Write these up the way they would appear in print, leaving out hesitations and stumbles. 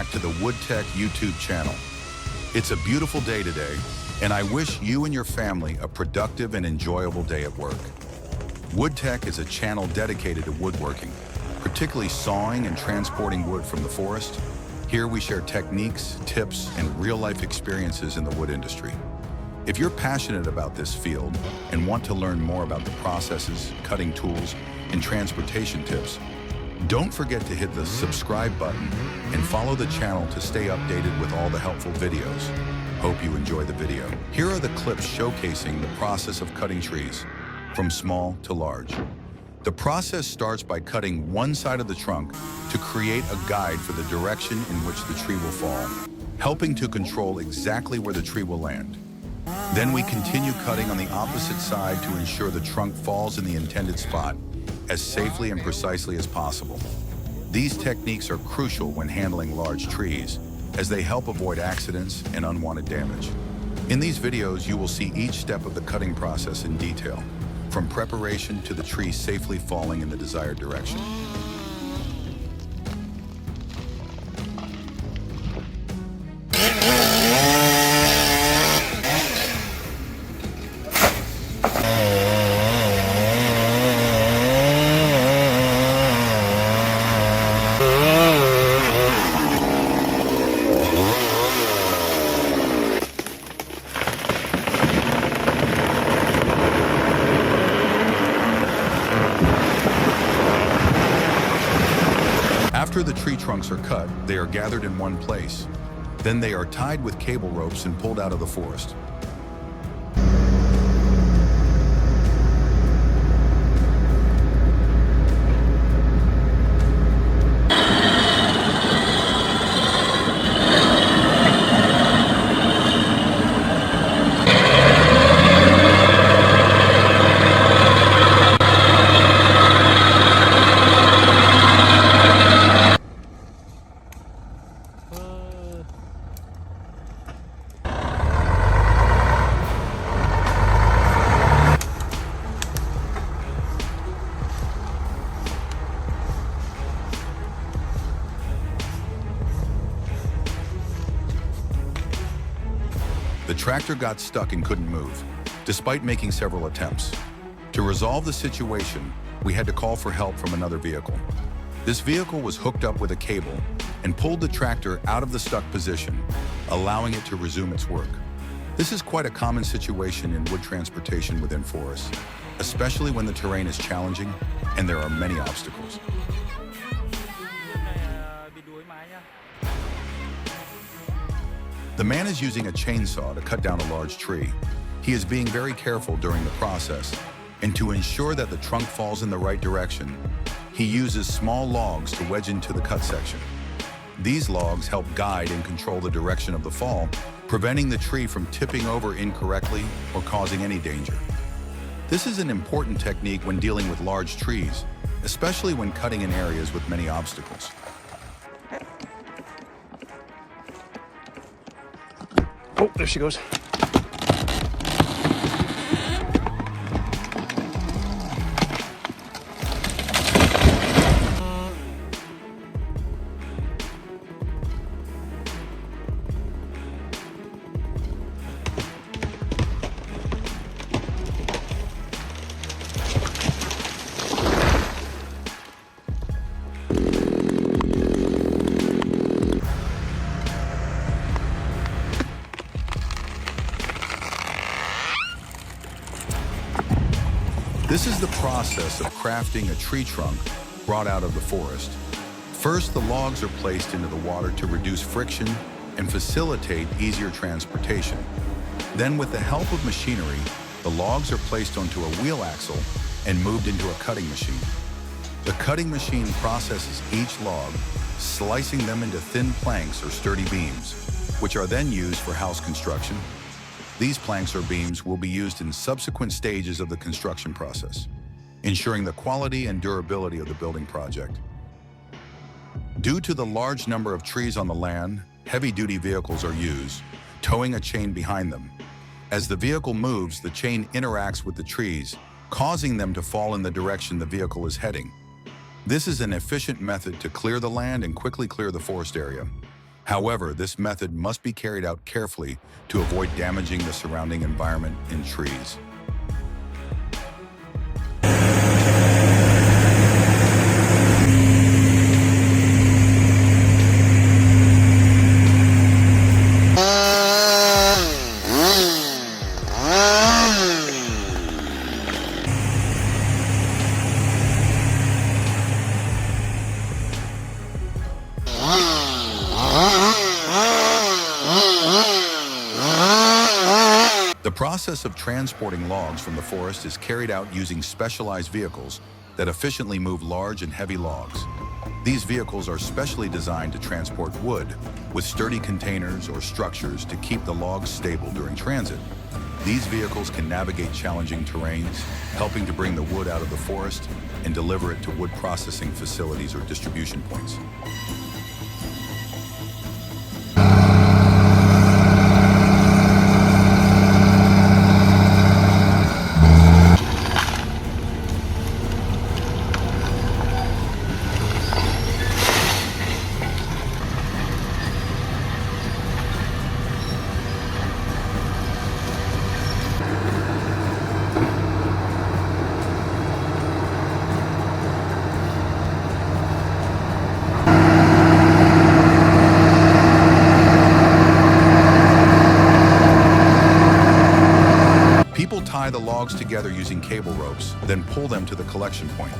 back to the woodtech YouTube channel. It's a beautiful day today, and I wish you and your family a productive and enjoyable day at work. Woodtech is a channel dedicated to woodworking, particularly sawing and transporting wood from the forest. Here we share techniques, tips, and real-life experiences in the wood industry. If you're passionate about this field and want to learn more about the processes, cutting tools, and transportation tips, don't forget to hit the subscribe button and follow the channel to stay updated with all the helpful videos. Hope you enjoy the video. Here are the clips showcasing the process of cutting trees, from small to large. The process starts by cutting one side of the trunk to create a guide for the direction in which the tree will fall, helping to control exactly where the tree will land. Then we continue cutting on the opposite side to ensure the trunk falls in the intended spot as safely and precisely as possible. These techniques are crucial when handling large trees, as they help avoid accidents and unwanted damage. In these videos, you will see each step of the cutting process in detail, from preparation to the tree safely falling in the desired direction. After the tree trunks are cut, they are gathered in one place. Then they are tied with cable ropes and pulled out of the forest. The tractor got stuck and couldn't move, despite making several attempts. To resolve the situation, we had to call for help from another vehicle. This vehicle was hooked up with a cable and pulled the tractor out of the stuck position, allowing it to resume its work. This is quite a common situation in wood transportation within forests, especially when the terrain is challenging and there are many obstacles. The man is using a chainsaw to cut down a large tree. He is being very careful during the process, and to ensure that the trunk falls in the right direction, he uses small logs to wedge into the cut section. These logs help guide and control the direction of the fall, preventing the tree from tipping over incorrectly or causing any danger. This is an important technique when dealing with large trees, especially when cutting in areas with many obstacles. Oh, there she goes. This is the process of crafting a tree trunk brought out of the forest. First, the logs are placed into the water to reduce friction and facilitate easier transportation. Then, with the help of machinery, the logs are placed onto a wheel axle and moved into a cutting machine. The cutting machine processes each log, slicing them into thin planks or sturdy beams, which are then used for house construction. These planks or beams will be used in subsequent stages of the construction process, ensuring the quality and durability of the building project. Due to the large number of trees on the land, heavy-duty vehicles are used, towing a chain behind them. As the vehicle moves, the chain interacts with the trees, causing them to fall in the direction the vehicle is heading. This is an efficient method to clear the land and quickly clear the forest area. However, this method must be carried out carefully to avoid damaging the surrounding environment and trees. The process of transporting logs from the forest is carried out using specialized vehicles that efficiently move large and heavy logs. These vehicles are specially designed to transport wood with sturdy containers or structures to keep the logs stable during transit. These vehicles can navigate challenging terrains, helping to bring the wood out of the forest and deliver it to wood processing facilities or distribution points. People tie the logs together using cable ropes, then pull them to the collection point.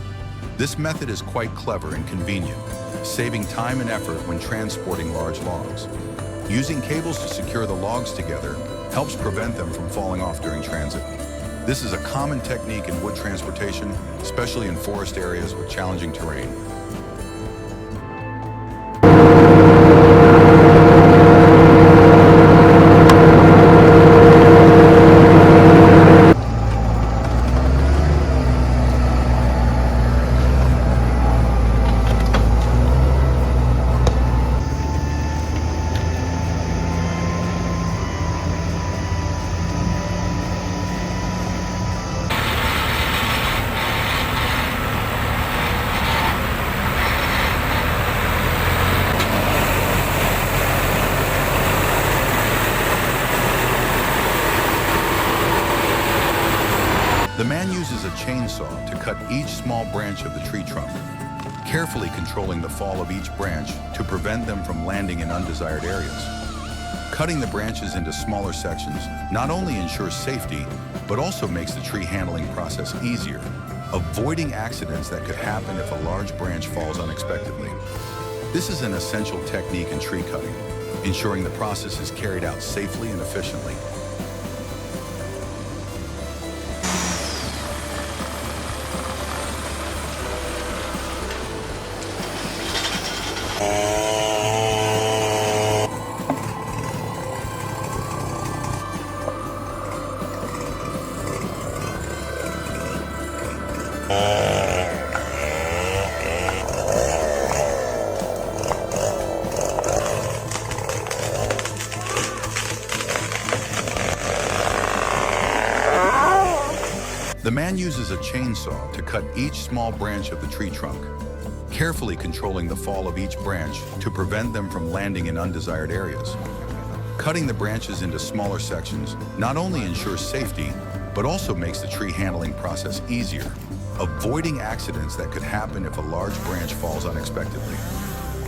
This method is quite clever and convenient, saving time and effort when transporting large logs. Using cables to secure the logs together helps prevent them from falling off during transit. This is a common technique in wood transportation, especially in forest areas with challenging terrain. The man uses a chainsaw to cut each small branch of the tree trunk, carefully controlling the fall of each branch to prevent them from landing in undesired areas. Cutting the branches into smaller sections not only ensures safety, but also makes the tree handling process easier, avoiding accidents that could happen if a large branch falls unexpectedly. This is an essential technique in tree cutting, ensuring the process is carried out safely and efficiently. The man uses a chainsaw to cut each small branch of the tree trunk, carefully controlling the fall of each branch to prevent them from landing in undesired areas. Cutting the branches into smaller sections not only ensures safety, but also makes the tree handling process easier, avoiding accidents that could happen if a large branch falls unexpectedly.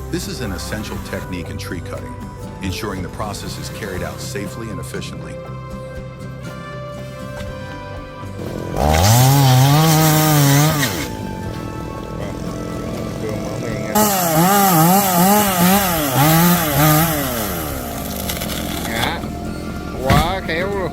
This is an essential technique in tree cutting, ensuring the process is carried out safely and efficiently. Quá khéo luôn.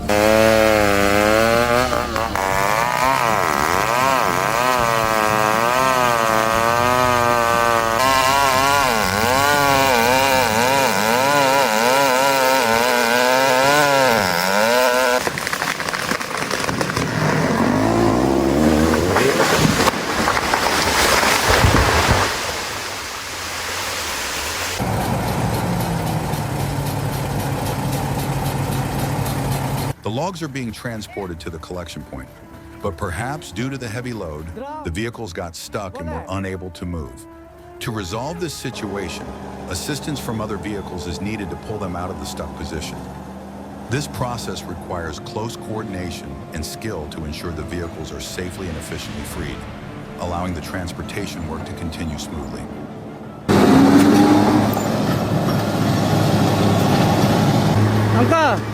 The logs are being transported to the collection point, but perhaps due to the heavy load, the vehicles got stuck and were unable to move. To resolve this situation, assistance from other vehicles is needed to pull them out of the stuck position. This process requires close coordination and skill to ensure the vehicles are safely and efficiently freed, allowing the transportation work to continue smoothly. Angka!